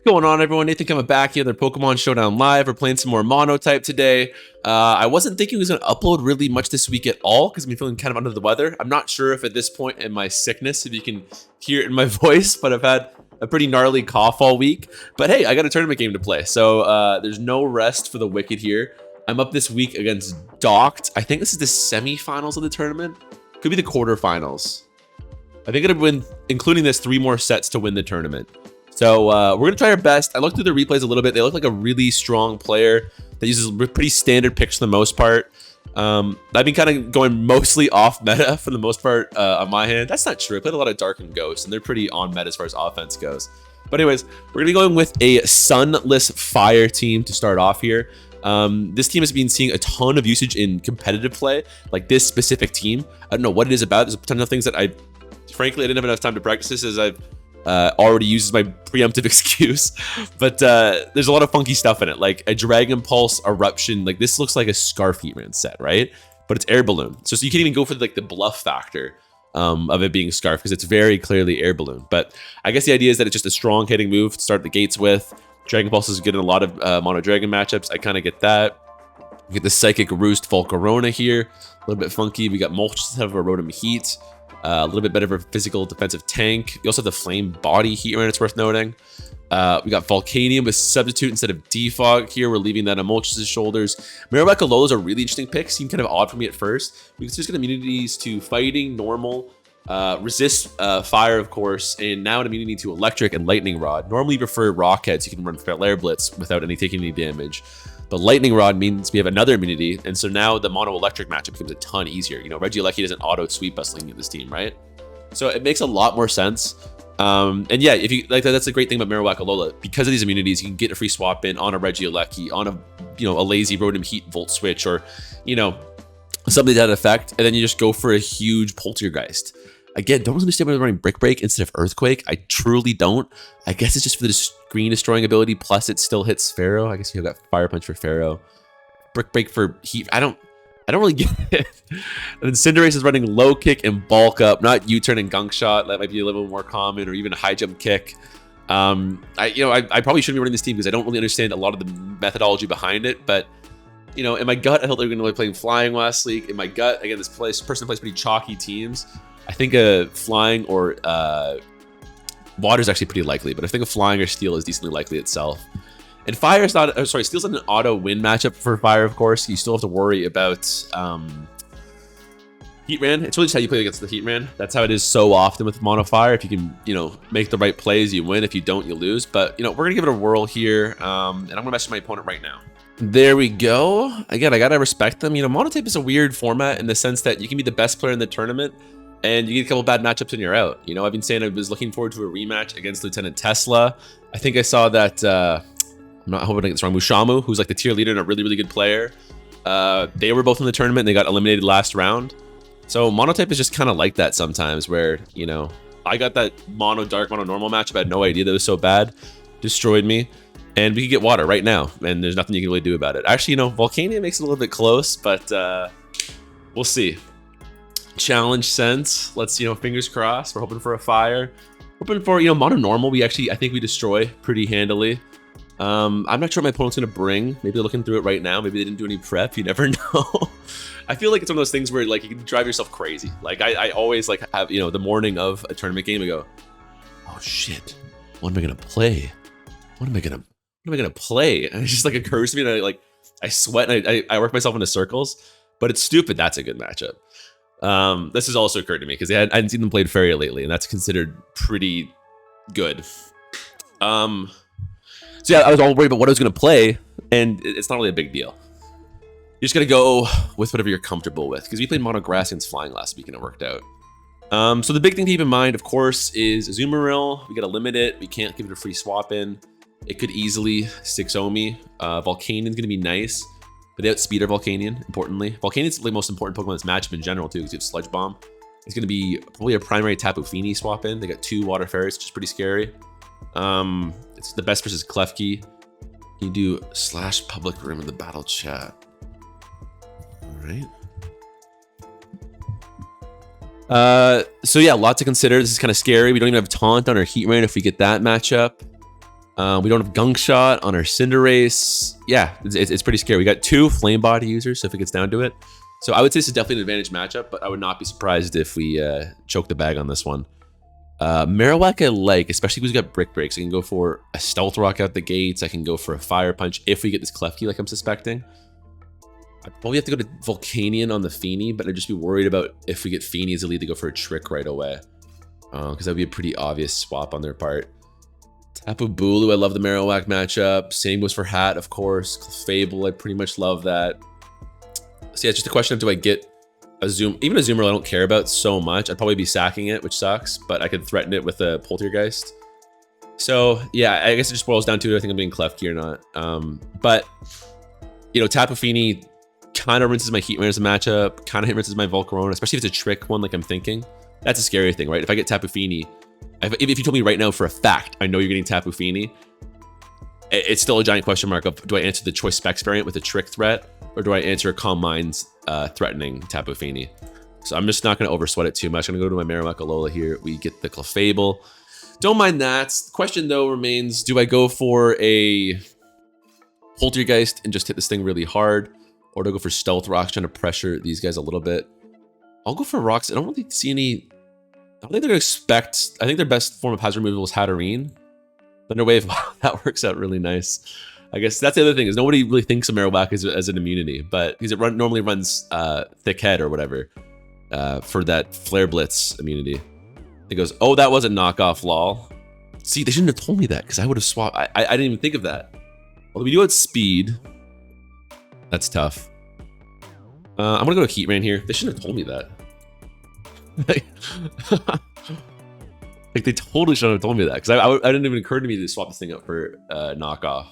Going on, everyone? Nathan coming back here. Their Pokemon Showdown Live. We're playing some more Monotype today. I wasn't thinking I was going to upload really much this week at all because I've been feeling kind of under the weather. I'm not sure if at this point in my sickness, if you can hear it in my voice, but I've had a pretty gnarly cough all week. But hey, I got a tournament game to play, so there's no rest for the wicked here. I'm up this week against Docked. I think this is the semifinals of the tournament. Could be the quarterfinals. I think it'll win, including this, 3 more sets to win the tournament. So we're going to try our best. I looked through the replays a little bit. They look like a really strong player that uses pretty standard picks for the most part. I've been kind of going mostly off meta for the most part on my hand. That's not true. I played a lot of Dark and Ghost, and they're pretty on meta as far as offense goes. But anyways, we're going to be going with a Sunless Fire team to start off here. This team has been seeing a ton of usage in competitive play, like this specific team. I don't know what it is about. There's a ton of things that frankly, I didn't have enough time to practice this as I've already uses my preemptive excuse, but there's a lot of funky stuff in it, like a Dragon Pulse Eruption. Like this looks like a Scarf Heatran set, right? But it's Air Balloon, so you can't even go for like the bluff factor of it being Scarf because it's very clearly Air Balloon. But I guess the idea is that it's just a strong hitting move to start the gates with. Dragon Pulse is good in a lot of Mono Dragon matchups. I kind of get that. We get the Psychic Roost Volcarona here, a little bit funky. We got Mulch to have a Rotom Heat. A little bit better of a physical defensive tank. You also have the Flame Body Heatran, it's worth noting. We got Volcanium with Substitute instead of Defog here. We're leaving that on Moltres' shoulders. Marowak Alola is a really interesting pick. Seemed kind of odd for me at first. We can just get immunities to Fighting, Normal, Resist Fire, of course, and now an immunity to Electric and Lightning Rod. Normally you prefer Rockhead, so you can run Flare Blitz without taking any damage. But Lightning Rod means we have another immunity, and so now the Mono Electric matchup becomes a ton easier. You know, Regieleki doesn't auto sweep us looking at this team, right? So it makes a lot more sense. And yeah, if you like that's the great thing about Marowak Alola. Because of these immunities, you can get a free swap in on a Regieleki, on a lazy Rotom Heat Volt Switch, or something to that effect, and then you just go for a huge Poltergeist. Again, don't understand why they're running Brick Break instead of Earthquake. I truly don't. I guess it's just for the screen destroying ability, plus it still hits Pharaoh. I guess you have got Fire Punch for Pharaoh. Brick Break for Heat. I don't really get it. And then Cinderace is running Low Kick and Bulk Up, not U-Turn and Gunk Shot. That might be a little more common, or even a High Jump Kick. I probably shouldn't be running this team because I don't really understand a lot of the methodology behind it, but in my gut, I thought they were going to be playing Flying last week. In my gut, again, this person plays pretty chalky teams. I think a Flying or Water is actually pretty likely, but I think a Flying or Steel is decently likely itself. And Fire is not, Steel's not an auto win matchup for Fire, of course. You still have to worry about Heatran. It's really just how you play against the Heatran. That's how it is so often with Mono Fire. If you can, make the right plays, you win. If you don't, you lose. But, we're going to give it a whirl here, and I'm going to mess with my opponent right now. There we go. Again, I got to respect them. Monotype is a weird format in the sense that you can be the best player in the tournament, and you get a couple bad matchups and you're out. I've been saying I was looking forward to a rematch against Lieutenant Tesla. I think I saw that, I'm not hoping I get this wrong, Mushamu, who's like the tier leader and a really, really good player. They were both in the tournament and they got eliminated last round. So Monotype is just kind of like that sometimes where, I got that Mono Dark, Mono Normal matchup. I had no idea that was so bad. Destroyed me. And we could get Water right now, and there's nothing you can really do about it. Actually, Volcania makes it a little bit close, but we'll see. Challenge sense. Let's, fingers crossed. We're hoping for a Fire. Hoping for, Mono Normal. I think we destroy pretty handily. I'm not sure what my opponent's going to bring. Maybe they're looking through it right now. Maybe they didn't do any prep. You never know. I feel like it's one of those things where, you can drive yourself crazy. I always, have, the morning of a tournament game, I go, oh, shit. What am I going to play? What am I going to play? And it just, occurs to me, and I sweat, and I work myself into circles. But it's stupid. That's a good matchup. This has also occurred to me because I hadn't seen them played Fairy lately, and that's considered pretty good. So yeah, I was all worried about what I was going to play, and it's not really a big deal. You just got to go with whatever you're comfortable with, because we played Mono Grass against Flying last week, and it worked out. So the big thing to keep in mind, of course, is Azumarill. We got to limit it. We can't give it a free swap in. It could easily 6-0 me. Volcanian's going to be nice. But they outspeed our Volcanian, importantly. Volcanian's the most important Pokemon in this matchup in general, too, because you have Sludge Bomb. It's going to be probably a primary Tapu Fini swap in. They got 2 Water Fairies, which is pretty scary. It's the best versus Klefki. You do /public room in the battle chat. All right. So yeah, a lot to consider. This is kind of scary. We don't even have Taunt on our Heatran if we get that matchup. We don't have Gunk Shot on our Cinderace. Yeah, it's pretty scary. We got 2 Flame Body users, so if it gets down to it. So I would say this is definitely an advantage matchup, but I would not be surprised if we choke the bag on this one. Marowak I like, especially because we got Brick Breaks. I can go for a Stealth Rock out the gates. I can go for a Fire Punch if we get this Klefki like I'm suspecting. I'd probably have to go to Volcanion on the Feeny, but I'd just be worried about if we get Feeny as a lead to go for a Trick right away. Because that would be a pretty obvious swap on their part. Tapu Bulu, I love the Marowak matchup. Same goes for Hat, of course. Clefable, I pretty much love that. So yeah, it's just a question of do I get a Zoom, even a Zoomer I don't care about so much. I'd probably be sacking it, which sucks, but I could threaten it with a Poltergeist. So yeah, I guess it just boils down to I think I'm being Klefki or not. But you know, Tapu Fini kind of rinses my Heatran as a matchup, kind of rinses my Volcarona, especially if it's a trick one like I'm thinking. That's a scary thing, right? If I get Tapu Fini, if you told me right now for a fact, I know you're getting Tapu Fini, it's still a giant question mark of do I answer the Choice Specs variant with a trick threat, or do I answer Calm Minds threatening Tapu Fini? So I'm just not going to oversweat it too much. I'm going to go to my Marowak Alola here. We get the Clefable. Don't mind that. The question, though, remains, do I go for a Poltergeist and just hit this thing really hard, or do I go for Stealth Rocks, trying to pressure these guys a little bit? I'll go for Rocks. I don't really see any... I don't think they're going to expect... I think their best form of hazard removal is Hatterene. Thunder Wave, wow, that works out really nice. I guess that's the other thing, is nobody really thinks of Marowak as an immunity, but because it normally runs Thick Head or whatever for that Flare Blitz immunity. It goes, oh, that was a knockoff, lol. See, they shouldn't have told me that, because I would have swapped. I didn't even think of that. Although we do have speed. That's tough. I'm going to go to Heatran here. They shouldn't have told me that. Like, they totally shouldn't have told me that, because I didn't even occur to me to swap this thing up for knockoff.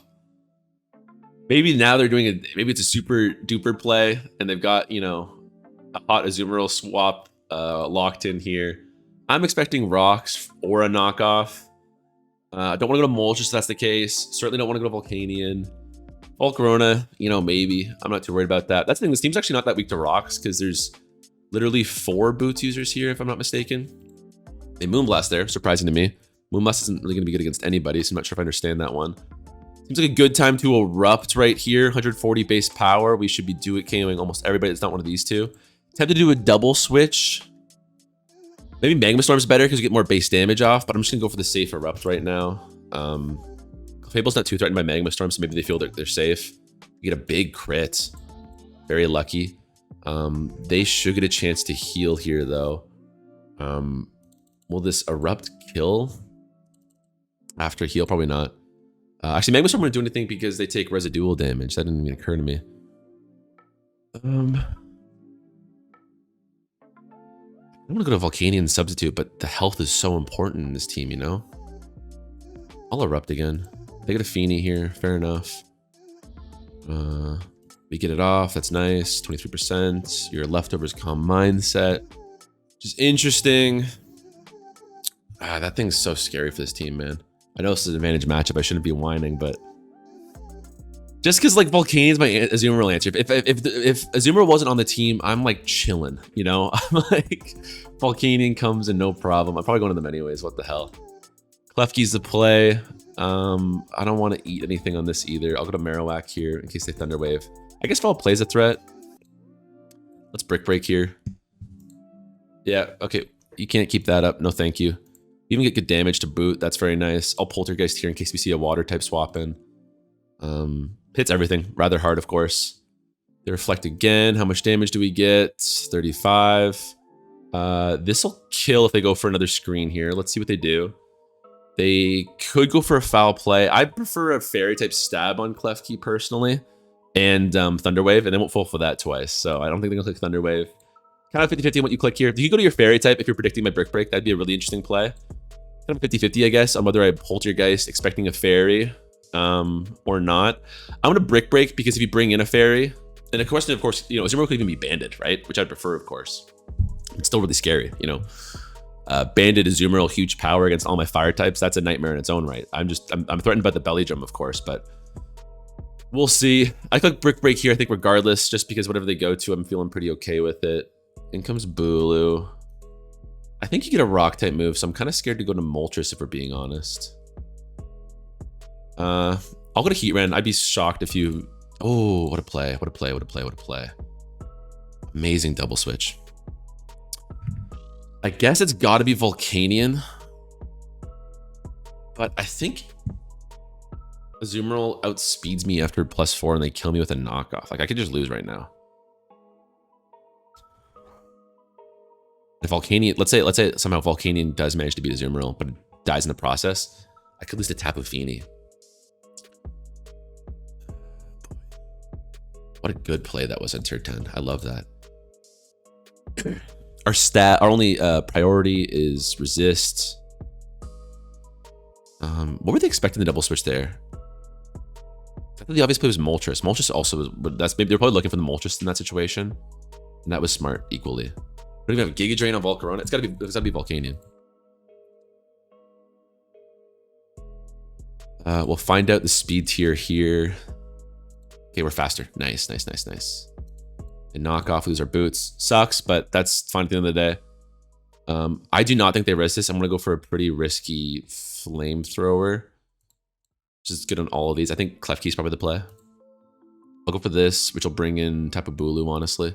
Maybe now they're doing it. Maybe it's a super duper play, and they've got, you know, a hot Azumarill swap locked in here. I'm expecting Rocks or a knockoff. I don't want to go to Moltres if that's the case. Certainly don't want to go to Volcanion. Volcarona, you know, maybe. I'm not too worried about that. That's the thing. This team's actually not that weak to Rocks, because there's literally 4 Boots users here, if I'm not mistaken. A Moonblast there, surprising to me. Moonblast isn't really going to be good against anybody, so I'm not sure if I understand that one. Seems like a good time to Erupt right here. 140 base power. We should be KOing almost everybody that's not one of these two. Tempted to do a double switch. Maybe Magma Storm's better because we get more base damage off, but I'm just going to go for the safe Erupt right now. Fable's not too threatened by Magma Storm, so maybe they feel they're safe. You get a big crit. Very lucky. They should get a chance to heal here, though. Will this Erupt kill after heal? Probably not. Actually, Magma Storm wouldn't do anything because they take residual damage. That didn't even occur to me. I want to go to Volcanion substitute, but the health is so important in this team, you know? I'll Erupt again. They get a Feeny here. Fair enough. We get it off. That's nice. 23%. Your leftovers Calm Mindset. Which is interesting. That thing's so scary for this team, man. I know this is an advantage matchup. I shouldn't be whining, but just because like Volcanion's my Azumarill answer. If Azumarill wasn't on the team, I'm like chilling, you know. I'm like Volcanion comes in no problem. I'm probably going to them anyways. What the hell? Klefki's the play. I don't want to eat anything on this either. I'll go to Marowak here in case they Thunder Wave. I guess Fall plays a threat. Let's Brick Break here. Yeah, okay. You can't keep that up. No, thank you. Even get good damage to boot. That's very nice. I'll Poltergeist here in case we see a water type swap in. Hits everything. Rather hard, of course. They reflect again. How much damage do we get? 35. This will kill if they go for another screen here. Let's see what they do. They could go for a foul play. I prefer a fairy type stab on Klefki personally. And Thunder Wave, and they won't fall for that twice. So I don't think they're going to click Thunder Wave. Kind of 50-50 on what you click here. If you go to your fairy type, if you're predicting my Brick Break, that'd be a really interesting play. Kind of 50-50, I guess, on whether I Poltergeist expecting a fairy or not. I'm going to Brick Break because if you bring in a fairy, and the question, of course, you know, Azumarill could even be banded, right? Which I'd prefer, of course. It's still really scary, you know. Banded Azumarill, huge power against all my fire types. That's a nightmare in its own right. I'm threatened by the belly drum, of course, but we'll see. I click Brick Break here, I think, regardless, just because whatever they go to, I'm feeling pretty okay with it. In comes Bulu. I think you get a rock type move, so I'm kind of scared to go to Moltres if we're being honest. I'll go to Heatran. I'd be shocked if you... Oh, what a play. What a play. What a play. What a play. Amazing double switch. I guess it's got to be Volcanion. But I think Azumarill outspeeds me after +4 and they kill me with a knockoff. Like, I could just lose right now. If Volcanion... Let's say somehow Volcanion does manage to beat Azumarill, but it dies in the process. I could lose to Tapu Fini. What a good play that was on tier 10. I love that. Our only priority is resist. What were they expecting the double switch there? I think the obvious play was Moltres. Moltres also was, but that's maybe they're probably looking for the Moltres in that situation, and that was smart equally. We don't even have Giga Drain on Volcarona. It's gotta be Volcanion. We'll find out the speed tier here. Okay, we're faster. Nice, nice, nice, nice. And knockoff, lose our boots. Sucks, but that's fine at the end of the day. I do not think they risk this. I'm gonna go for a pretty risky flamethrower. Which is good on all of these. I think Klefki is probably the play. I'll go for this, which will bring in Tapu Bulu, honestly.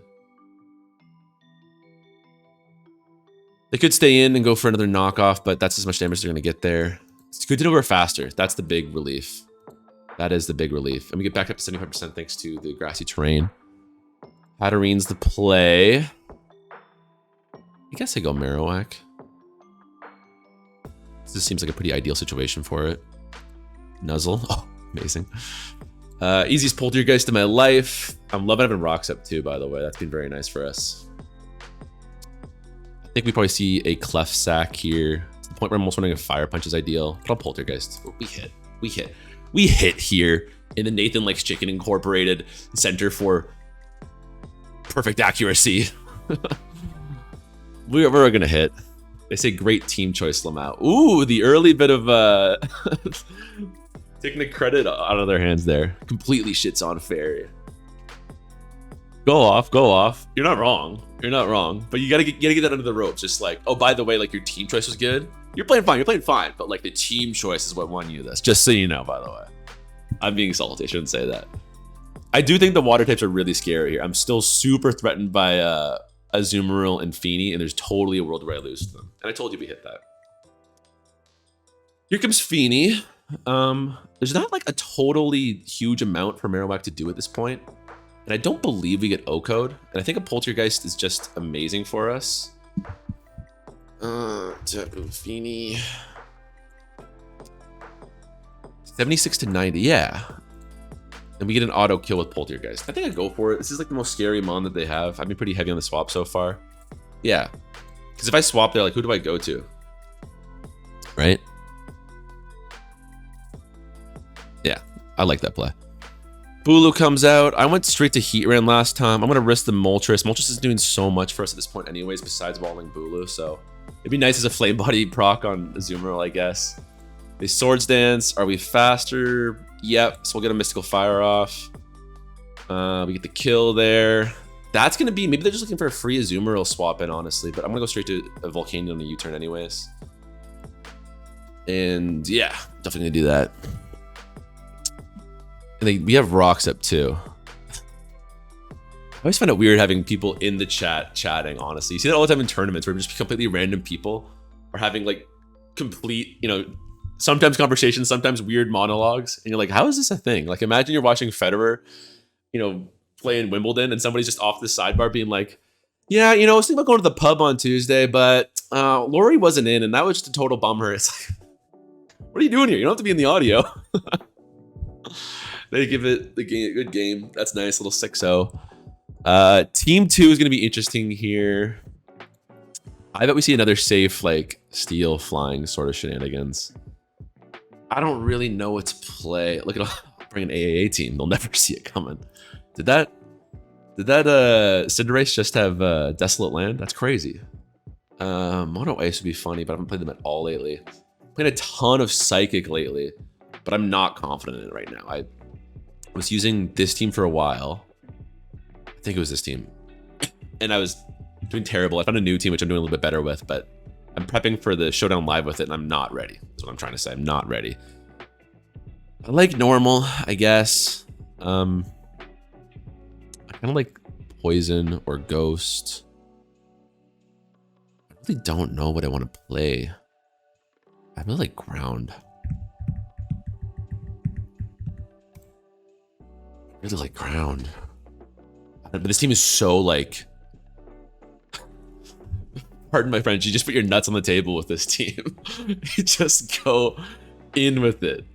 They could stay in and go for another knockoff, but that's as much damage they're gonna get there. It's good to know we're faster. That's the big relief. That is the big relief. And we get back up to 75% thanks to the grassy terrain. Hatterene's the play. I guess I go Marowak. This seems like a pretty ideal situation for it. Nuzzle. Oh, amazing. Easiest poltergeist in my life. I'm loving having rocks up too, by the way. That's been very nice for us. I think we probably see a Clef Sack here. To the point where I'm almost wondering if Fire Punch is ideal. But I'll poltergeist. We hit. We hit. We hit here in the Nathan Likes Chicken Incorporated Center for perfect accuracy. We're gonna hit. They say great team choice, Lamau. Ooh, the early bit of taking the credit out of their hands there. Completely shits on Fairy. Go off, go off. You're not wrong. You're not wrong. But you gotta get that under the ropes. Just like, oh, by the way, like your team choice was good. You're playing fine. You're playing fine. But like the team choice is what won you this. Just so you know, by the way. I'm being salty. I shouldn't say that. I do think the water types are really scary here. I'm still super threatened by Azumarill and Fini, and there's totally a world where I lose to them. And I told you we hit that. Here comes Fini. There's not like a totally huge amount for Marowak to do at this point. And I don't believe we get O-Code. And I think a Poltergeist is just amazing for us. Tapu Fini. 76 to 90, yeah. And we get an auto kill with Poltergeist. I think I'd go for it. This is like the most scary mon that they have. I've been pretty heavy on the swap so far. Yeah. Because if I swap there, like, who do I go to? Right? Yeah, I like that play. Bulu comes out. I went straight to Heatran last time. I'm going to risk the Moltres. Moltres is doing so much for us at this point anyways, besides walling Bulu. So it'd be nice as a Flame Body proc on Azumarill, I guess. They Swords Dance. Are we faster? Yep. So we'll get a Mystical Fire off. We get the kill there. That's going to be... Maybe they're just looking for a free Azumarill swap in, honestly. But I'm going to go straight to a Volcanion on a U-turn anyways. And yeah, definitely going to do that. And we have rocks up too. I always find it weird having people in the chat chatting, honestly. You see that all the time in tournaments where just completely random people are having like complete, you know, sometimes conversations, sometimes weird monologues. And you're like, how is this a thing? Like imagine you're watching Federer, you know, play in Wimbledon and somebody's just off the sidebar being like, yeah, you know, I was thinking about going to the pub on Tuesday, but Lori wasn't in and that was just a total bummer. It's like, what are you doing here? You don't have to be in the audio. They give it the game, good game. That's nice, little 6-0. Team 2 is going to be interesting here. I bet we see another safe, like, steel flying sort of shenanigans. I don't really know what to play. Look at bring an AAA team. They'll never see it coming. Did that Cinderace just have Desolate Land? That's crazy. Mono Ice would be funny, but I haven't played them at all lately. Played a ton of Psychic lately, but I'm not confident in it right now. I was using this team for a while. I think it was this team. And I was doing terrible. I found a new team, which I'm doing a little bit better with, but I'm prepping for the Showdown Live with it, and I'm not ready. That's what I'm trying to say. I'm not ready. I like normal, I guess. I kind of like poison or ghost. I really don't know what I want to play. I really like ground. I really like ground. But this team is so like, pardon my French, you just put your nuts on the table with this team. You just go in with it.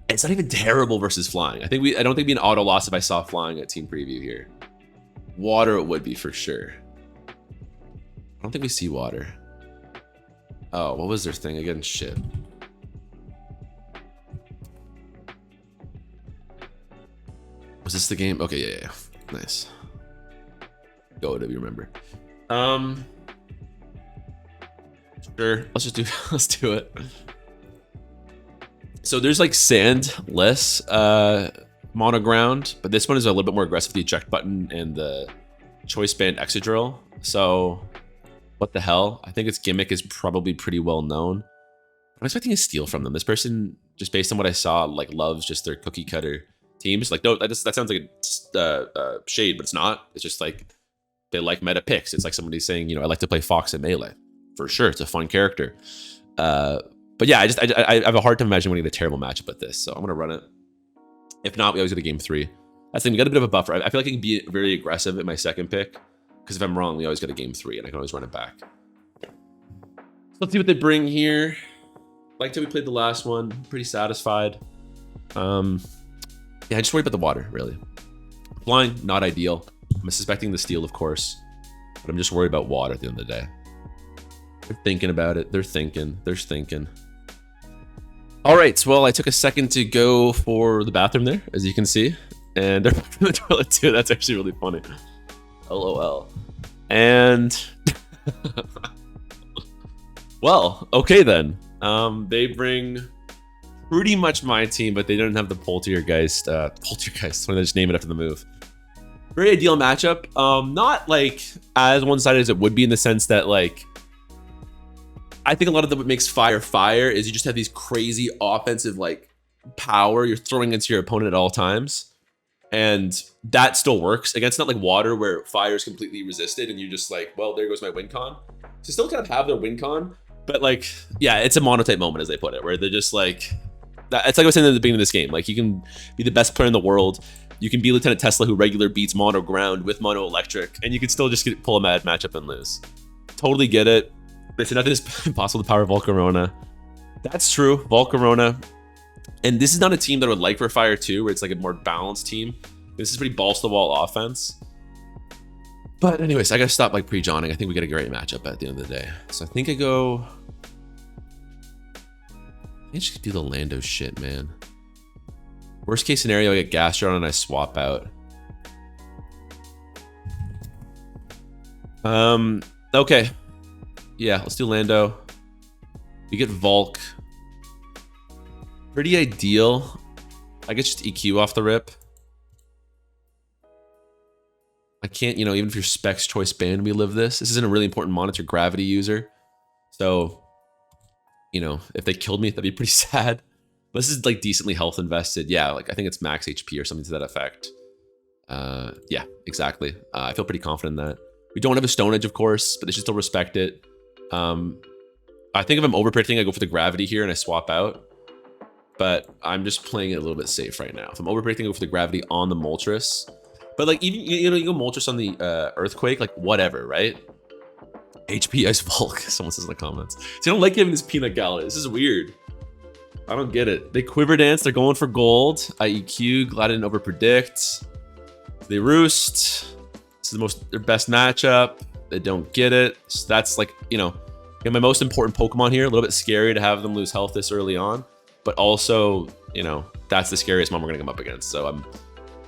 It's not even terrible versus flying. I don't think it'd be an auto loss if I saw flying at team preview here. Water it would be for sure. I don't think we see water. Oh, what was their thing again? Shit. Was this the game? Okay, yeah. Nice. Go, if you remember. Sure. Let's do it. So there's like sand-less mono ground, but this one is a little bit more aggressive, the eject button and the choice band exit drill. So what the hell? I think its gimmick is probably pretty well known. I'm expecting a steal from them. This person, just based on what I saw, like loves just their cookie cutter teams. Like, no, that sounds like a shade, but it's not. It's just like they like meta picks. It's like somebody saying, you know, I like to play Fox in Melee. For sure, it's a fun character. But yeah, I have a hard time imagining winning a terrible matchup with this, so I'm gonna run it. If not, we always go to game 3. I think we got a bit of a buffer. I feel like I can be very aggressive at my second pick, because if I'm wrong, we always go to game 3, and I can always run it back. So let's see what they bring here. Liked how we played the last one. Pretty satisfied. Yeah, I just worry about the water, really. Flying, not ideal. I'm suspecting the steal, of course, but I'm just worried about water at the end of the day. They're thinking about it. They're thinking. All right, well, I took a second to go for the bathroom there, as you can see, and they're in the toilet too. That's actually really funny. LOL. And well, okay then. They bring pretty much my team, but they don't have the Poltergeist. Poltergeist. Why don't I just name it after the move? Very ideal matchup. Not like as one-sided as it would be in the sense that like, I think a lot of what makes fire is you just have these crazy offensive like power you're throwing into your opponent at all times, and that still works against not like water where fire is completely resisted and you just like, well, there goes my win con. So still kind of have their win con, but like, yeah, it's a monotype moment as they put it, where they're just like, it's like I was saying at the beginning of this game, like you can be the best player in the world, you can be Lieutenant Tesla who regular beats mono ground with mono electric, and you can still just pull a mad matchup and lose. Totally get it. They say nothing is impossible to power Volcarona. That's true, Volcarona. And this is not a team that I would like for Fire 2, where it's like a more balanced team. This is pretty balls-to-the-wall offense. But anyways, I gotta stop like pre-johnning. I think we get a great matchup at the end of the day. So I think I go... I just do the Lando shit, man. Worst case scenario, I get Gastron and I swap out. Okay. Yeah, let's do Lando. We get Volk. Pretty ideal. I guess just EQ off the rip. I can't, you know, even if your specs choice band, we live this. This isn't a really important monitor gravity user. So, you know, if they killed me, that'd be pretty sad. But this is like decently health invested. Yeah, like I think it's max HP or something to that effect. Yeah, exactly. I feel pretty confident in that. We don't have a Stone Edge, of course, but they should still respect it. I think if I'm overpredicting, I go for the gravity here and I swap out. But I'm just playing it a little bit safe right now. If I'm overpredicting, I go for the gravity on the Moltres. But like even you know, you go Moltres on the Earthquake, like whatever, right? HP Ice Volk, someone says in the comments. So I don't like having this peanut gallery. This is weird. I don't get it. They Quiver Dance, they're going for gold. IEQ, glad I didn't overpredict. They Roost. This is their best matchup. They don't get it. So that's like, you know, my most important Pokemon here. A little bit scary to have them lose health this early on. But also, you know, that's the scariest one we're gonna come up against. So I'm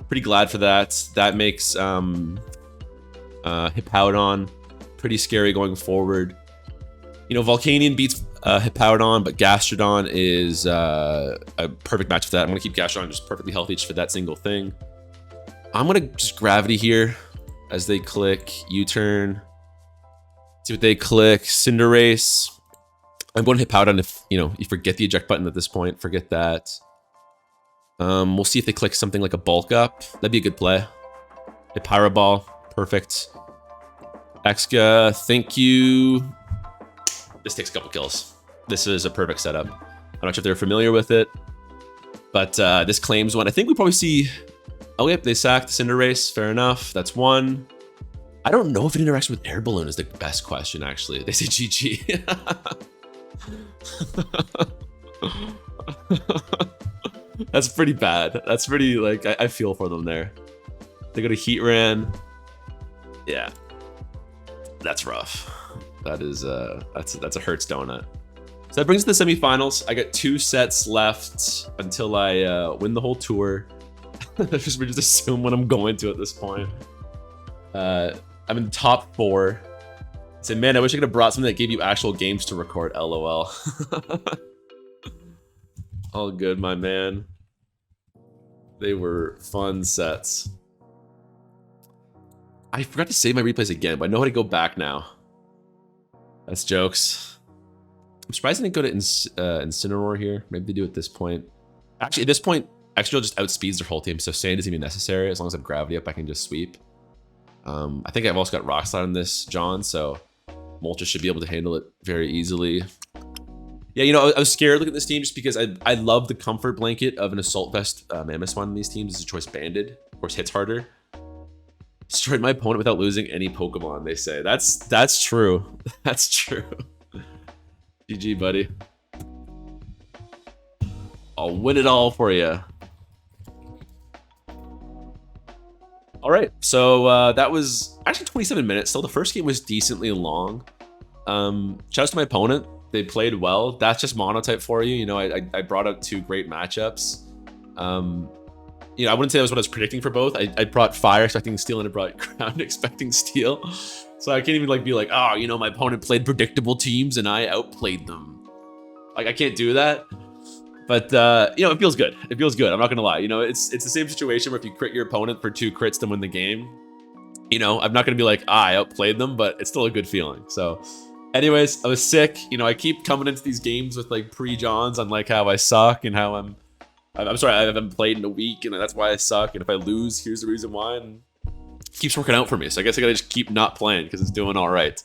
pretty glad for that. That makes Hippowdon pretty scary going forward. You know, Volcanion beats Hippowdon, but Gastrodon is a perfect match for that. I'm gonna keep Gastrodon just perfectly healthy just for that single thing. I'm gonna just Gravity here as they click U-turn. See what they click. Cinderace. I'm going to hit power down if, you know, you forget the eject button at this point. Forget that. We'll see if they click something like a bulk up. That'd be a good play. A Pyro Ball. Perfect. Exca, thank you. This takes a couple kills. This is a perfect setup. I'm not sure if they're familiar with it, but this claims one. I think we probably see... Oh, yep, they sacked the Cinder Race. Fair enough. That's one. I don't know if it interacts with Air Balloon is the best question, actually. They say GG. That's pretty bad. That's pretty, like, I feel for them there. They go to Heat Ran. Yeah. That's rough. That is, that's a Hertz donut. So that brings us to the semifinals. I got 2 sets left until I win the whole tour. We just assume what I'm going to at this point. I'm in top 4. I said, man, I wish I could have brought something that gave you actual games to record, LOL. All good, my man. They were fun sets. I forgot to save my replays again, but I know how to go back now. That's jokes. I'm surprised I didn't go to Incineroar here. Maybe they do at this point. Actually, at this point, Extra just outspeeds their whole team, so Sand isn't even necessary. As long as I have Gravity up, I can just sweep. I think I've also got Rock Slide on this John, so Moltres should be able to handle it very easily. Yeah, you know, I was scared looking at this team just because I love the comfort blanket of an Assault Vest Mammoth one in these teams. It's a choice banded. Of course, hits harder. Destroyed my opponent without losing any Pokemon, they say. That's true. That's true. GG, buddy. I'll win it all for you. All right, so that was actually 27 minutes. So the first game was decently long. Shout out to my opponent. They played well. That's just monotype for you. You know, I brought up 2 great matchups. You know, I wouldn't say that was what I was predicting for both. I brought Fire expecting Steel and I brought Ground expecting Steel. So I can't even like be like, oh, you know, my opponent played predictable teams and I outplayed them. Like, I can't do that. But, you know, it feels good. It feels good. I'm not going to lie. You know, it's the same situation where if you crit your opponent for 2 crits to win the game, you know, I'm not going to be like, I outplayed them, but it's still a good feeling. So anyways, I was sick. You know, I keep coming into these games with like pre-Johns on like how I suck and how I'm sorry, I haven't played in a week and that's why I suck. And if I lose, here's the reason why. And it keeps working out for me. So I guess I got to just keep not playing because it's doing all right.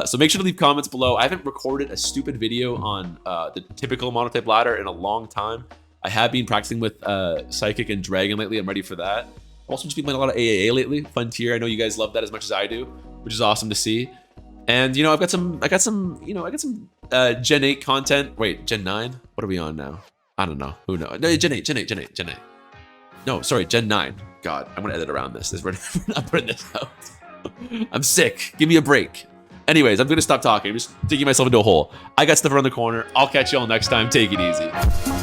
So make sure to leave comments below. I haven't recorded a stupid video on the typical monotype ladder in a long time. I have been practicing with Psychic and Dragon lately. I'm ready for that. I've also just been playing a lot of AAA lately. Fun tier. I know you guys love that as much as I do, which is awesome to see. And you know, I got some Gen 8 content. Wait, Gen 9? What are we on now? I don't know. Who knows? No, Gen 8. No, sorry, Gen 9. God, I'm gonna edit around this. We're not putting this out. I'm sick. Give me a break. Anyways, I'm gonna stop talking. I'm just digging myself into a hole. I got stuff around the corner. I'll catch you all next time. Take it easy.